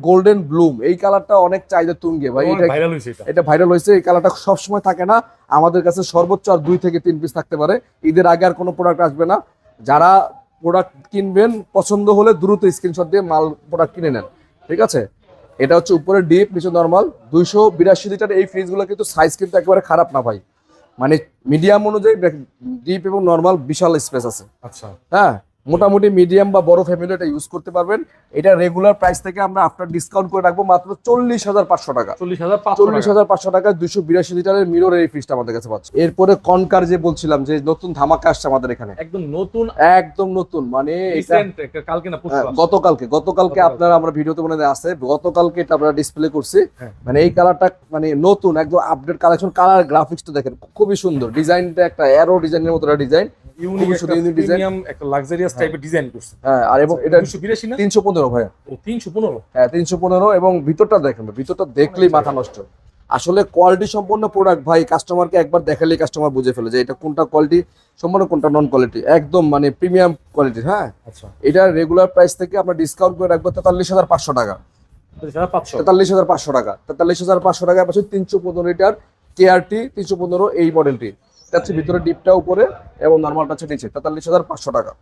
Golden Bloom, এই কালারটা অনেক চাহিদা তুঙ্গে ভাই। এটা ভাইরাল হয়েছে। এই কালারটা সবসময় থাকে না আমাদের কাছে, সর্বোচ্চ আর 2 থেকে 3 পিস থাকতে পারে। ঈদের আগে আর কোনো প্রোডাক্ট আসবে না। যারা প্রোডাক্ট কিনবেন পছন্দ হলে দ্রুত স্ক্রিনশট দিয়ে মাল প্রোডাক্ট কিনে নেন, ঠিক আছে। এটা হচ্ছে উপরে ডিপ নিচে নরমাল। 282 লিটার এই ফ্রিজগুলো কিন্তু সাইজ কিন্তু একেবারে খারাপ না ভাই, মানে মিডিয়াম অনুযায়ী ডিপ এবং নরমাল বিশাল স্পেস আছে। আচ্ছা, হ্যাঁ, মোটামুটি মিডিয়াম বা বড় ফ্যামিলি এটা ইউজ করতে পারবেন। এটা রেগুলার প্রাইস থেকে আমরা আফটার ডিসকাউন্ট করে রাখবো মাত্র 40,500 টাকা। 40,500 টাকা 282 লিটারের মিরর এই ফ্রিজটা আমাদের কাছে পাচ্ছে। এরপরে কনকার যে বলছিলাম যে নতুন ধামাকা আসছে আমাদের এখানে, একদম নতুন মানে গতকালকে আপনারা আমরা ভিডিওতে মনে আছে, গতকালকে এটা আমরা ডিসপ্লে করছি। মানে এই কালারটা মানে নতুন একদম আপডেট কালেকশন। কালার গ্রাফিক্সটা দেখেন খুবই সুন্দর, ডিজাইনটা একটা অ্যারো ডিজাইনের মতো ডিজাইন, আর এবং এটা 315 ভাই। 315 এবং ভিতরটা দেখেন, ভিতরটা দেখলেই মাথা নষ্ট। আসলে কোয়ালিটি সম্পন্ন প্রোডাক্ট ভাই, কাস্টমারকে একবার দেখালেই কাস্টমার বুঝে ফেলে যে এটা কোনটা কোয়ালিটি সম্পন্ন কোনটা নন কোয়ালিটি, একদম মানে প্রিমিয়াম কোয়ালিটি। হ্যাঁ, এটা রেগুলার প্রাইস থেকে আমরা ডিসকাউন্ট করে রাখবো 43,500 টাকা। 43,500 টাকা, 43,500 টাকা পাচ্ছেন 315 লিটার কেআরটি 315 এই মডেলটি। এটা হচ্ছে ভিতরে ডিপটা উপরে এবং নর্মালটা হচ্ছে নিচে, 43,500 টাকা।